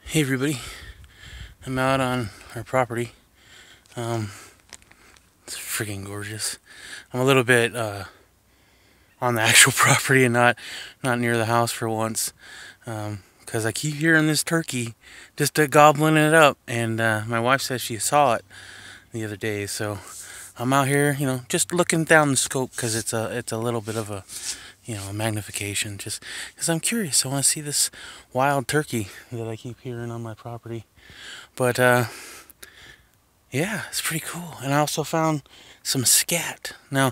Hey everybody, I'm out on our property. It's freaking gorgeous. I'm a little bit on the actual property and not near the house for once, because I keep hearing this turkey just gobbling it up, and my wife says she saw it the other day. So I'm out here, just looking down the scope because it's a little bit of a magnification, just because I'm curious. I want to see this wild turkey that I keep hearing on my property. But yeah, it's pretty cool. And I also found some scat. Now,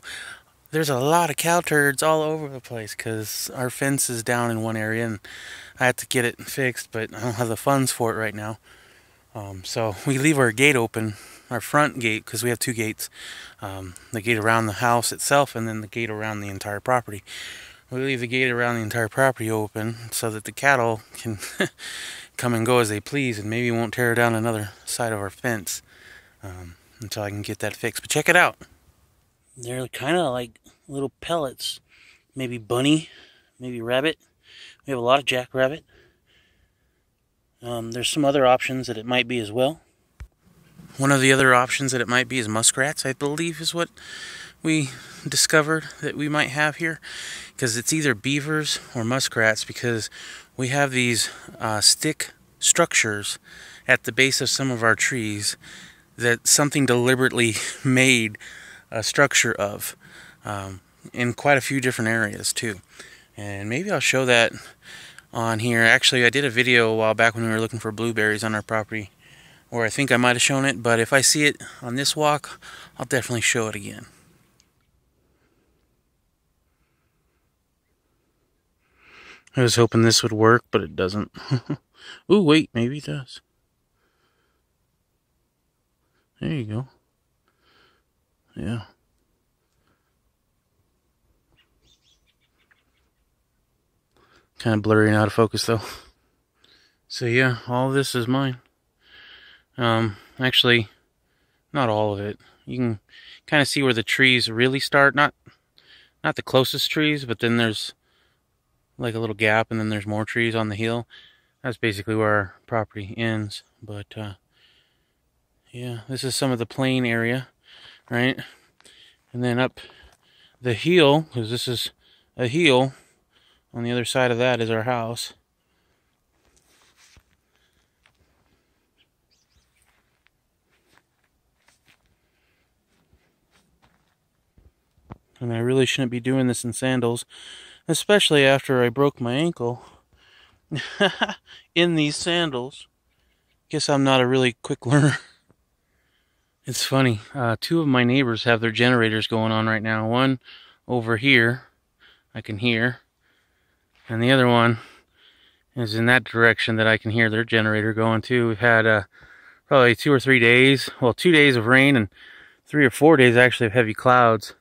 there's a lot of cow turds all over the place because our fence is down in one area and I had to get it fixed, but I don't have the funds for it right now. So we leave our gate open, our front gate, because we have two gates. The gate around the house itself and then the gate around the entire property. We leave the gate around the entire property open so that the cattle can come and go as they please, and maybe won't tear down another side of our fence until I can get that fixed. But check it out. They're kind of like little pellets. Maybe bunny, maybe rabbit. We have a lot of jackrabbit. There's some other options that it might be as well. One of the other options that it might be is muskrats, I believe is what we discovered that we might have here, because it's either beavers or muskrats, because we have these stick structures at the base of some of our trees that something deliberately made a structure of, in quite a few different areas too. And maybe I'll show that on here. Actually, I did a video a while back when we were looking for blueberries on our property, or I think I might have shown it, but if I see it on this walk, I'll definitely show it again. I was hoping this would work, but it doesn't. Ooh, wait, maybe it does. There you go. Yeah. Kind of blurry and out of focus though. So yeah, all this is mine. Actually, not all of it. You can kind of see where the trees really start. Not the closest trees, but then there's like a little gap, and then there's more trees on the hill. That's basically where our property ends. But yeah, this is some of the plain area, right? And then up the hill, because this is a hill, on the other side of that is our house. And I really shouldn't be doing this in sandals, especially after I broke my ankle in these sandals. Guess I'm not a really quick learner. It's funny, two of my neighbors have their generators going on right now. One over here, I can hear, and the other one is in that direction that I can hear their generator going too. We've had probably 2 or 3 days, well, 2 days of rain and 3 or 4 days actually of heavy clouds.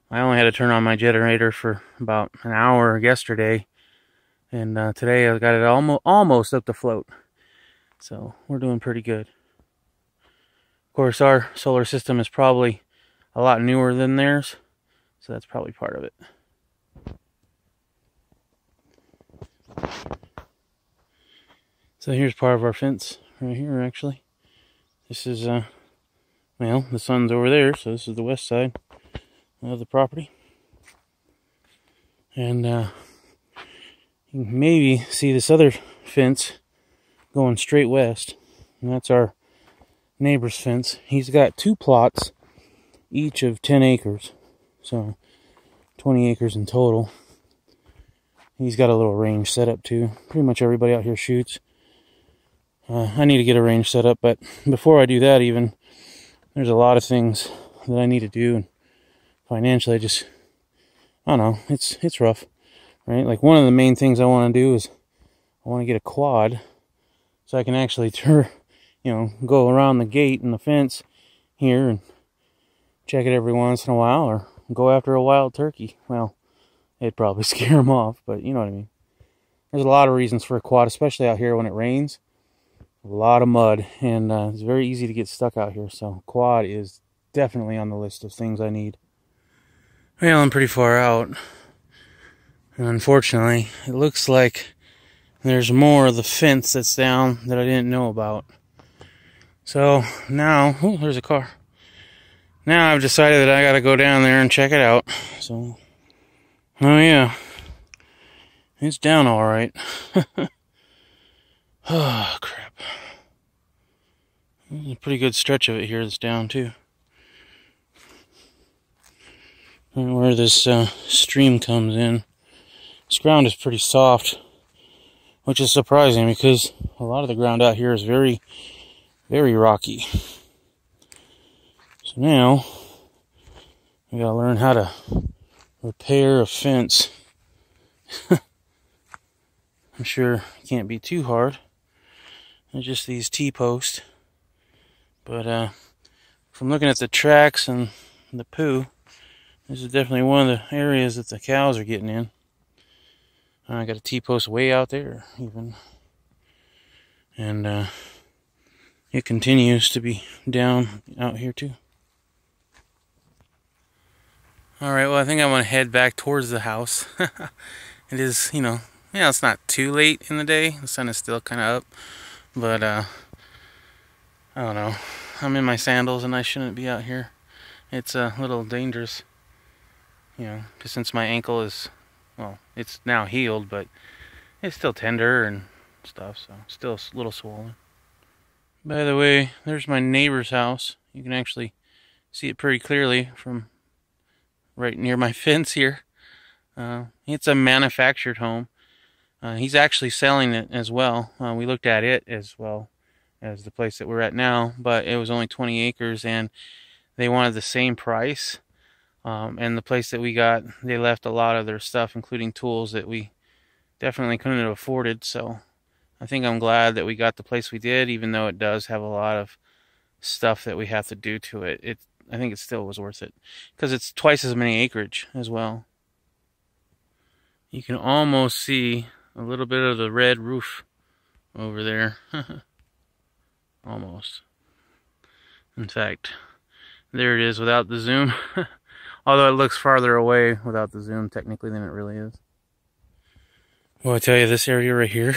I only had to turn on my generator for about an hour yesterday, and today I got it almost up to float. So we're doing pretty good. Of course, our solar system is probably a lot newer than theirs, so that's probably part of it. So here's part of our fence right here, actually. This is, well, the sun's over there, so this is the west side of the property. And you can maybe see this other fence going straight west, and that's our neighbor's fence. He's got 2 plots, each of 10 acres, so 20 acres in total. He's got a little range set up too. Pretty much everybody out here shoots. I need to get a range set up, but before I do that, even, there's a lot of things that I need to do. And financially, I don't know, it's rough, right? Like, one of the main things I want to do is I want to get a quad so I can actually go around the gate and the fence here and check it every once in a while, or go after a wild turkey. Well, it'd probably scare them off, but you know what I mean. There's a lot of reasons for a quad, especially out here when it rains. A lot of mud, and it's very easy to get stuck out here, so quad is definitely on the list of things I need. Well, I'm pretty far out, and unfortunately, it looks like there's more of the fence that's down that I didn't know about. So now, oh, there's a car. Now I've decided that I gotta go down there and check it out. So, oh yeah, it's down all right. Oh crap! There's a pretty good stretch of it here that's down too. And where this stream comes in, this ground is pretty soft, which is surprising because a lot of the ground out here is very, very rocky. So now we gotta learn how to repair a fence. I'm sure it can't be too hard. It's just these T-posts. But from looking at the tracks and the poo, this is definitely one of the areas that the cows are getting in. I got a T-post way out there even. And it continues to be down out here too. Alright, well I think I want to head back towards the house. It is, you know, yeah, it's not too late in the day. The sun is still kind of up. But, I don't know. I'm in my sandals and I shouldn't be out here. It's a little dangerous, you know, because since my ankle is, well, it's now healed, but it's still tender and stuff, so still a little swollen. By the way, there's my neighbor's house. You can actually see it pretty clearly from right near my fence here. It's a manufactured home. He's actually selling it as well. We looked at it as well as the place that we're at now, but it was only 20 acres and they wanted the same price. And the place that we got, they left a lot of their stuff, including tools that we definitely couldn't have afforded. So I think I'm glad that we got the place we did, even though it does have a lot of stuff that we have to do to it. I think it still was worth it because it's twice as many acreage as well. You can almost see a little bit of the red roof over there. Almost. In fact, there it is without the zoom. Although it looks farther away without the zoom technically than it really is. Well, I tell you, this area right here,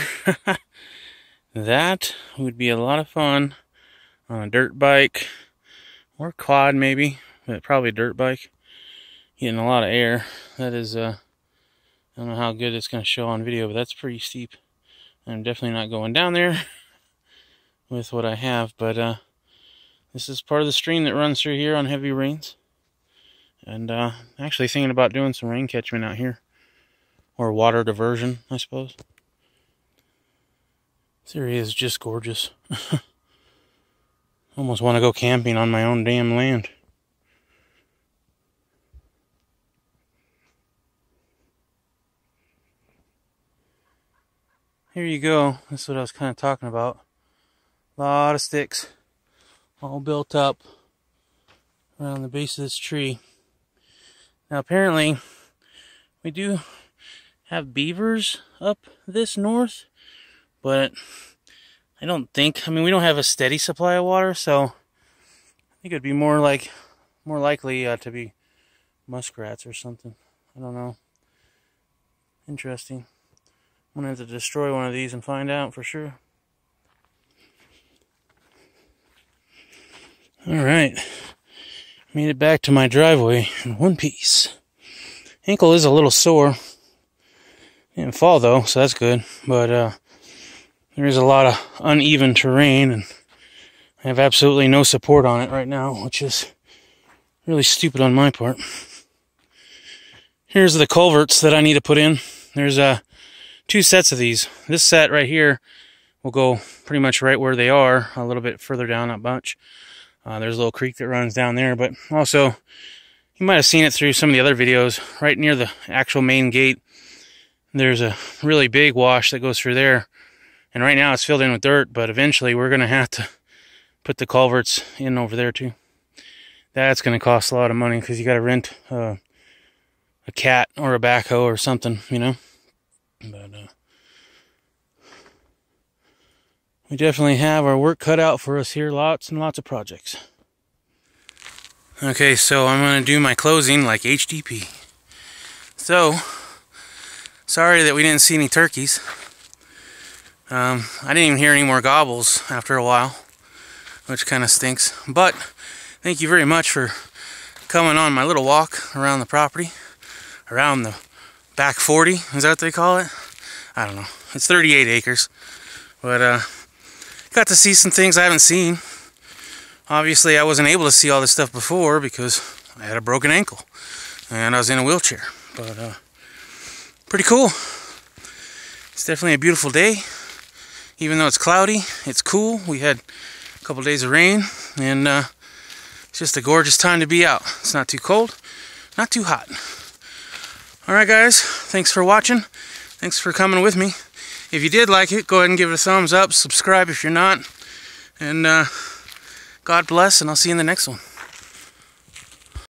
that would be a lot of fun on a dirt bike or quad maybe, but probably a dirt bike. Getting a lot of air. That is, I don't know how good it's going to show on video, but that's pretty steep. I'm definitely not going down there with what I have, but this is part of the stream that runs through here on heavy rains. And actually thinking about doing some rain catchment out here. Or water diversion, I suppose. This area is just gorgeous. Almost want to go camping on my own damn land. Here you go. That's what I was kind of talking about. A lot of sticks. All built up around the base of this tree. Now apparently, we do have beavers up this north, but I don't think, I mean, we don't have a steady supply of water, so I think it'd be more likely to be muskrats or something. I don't know. Interesting. I'm gonna have to destroy one of these and find out for sure. Alright. Made it back to my driveway in one piece. Ankle is a little sore. Didn't fall though, so that's good. But there is a lot of uneven terrain and I have absolutely no support on it right now, which is really stupid on my part. Here's the culverts that I need to put in. There's 2 sets of these. This set right here will go pretty much right where they are, a little bit further down, not much. There's a little creek that runs down there, but also, you might have seen it through some of the other videos, right near the actual main gate, there's a really big wash that goes through there. And right now it's filled in with dirt, but eventually we're going to have to put the culverts in over there too. That's going to cost a lot of money because you got to rent a cat or a backhoe or something, you know. But we definitely have our work cut out for us here. Lots and lots of projects. Okay, so I'm going to do my closing like HDP. So, sorry that we didn't see any turkeys. I didn't even hear any more gobbles after a while, which kind of stinks. But thank you very much for coming on my little walk around the property, around the back 40. Is that what they call it? I don't know. It's 38 acres. But got to see some things I haven't seen. Obviously, I wasn't able to see all this stuff before because I had a broken ankle and I was in a wheelchair. But pretty cool. It's definitely a beautiful day. Even though it's cloudy, it's cool. We had a couple days of rain, and it's just a gorgeous time to be out. It's not too cold, not too hot. Alright guys, thanks for watching. Thanks for coming with me. If you did like it, go ahead and give it a thumbs up. Subscribe if you're not. And God bless, and I'll see you in the next one.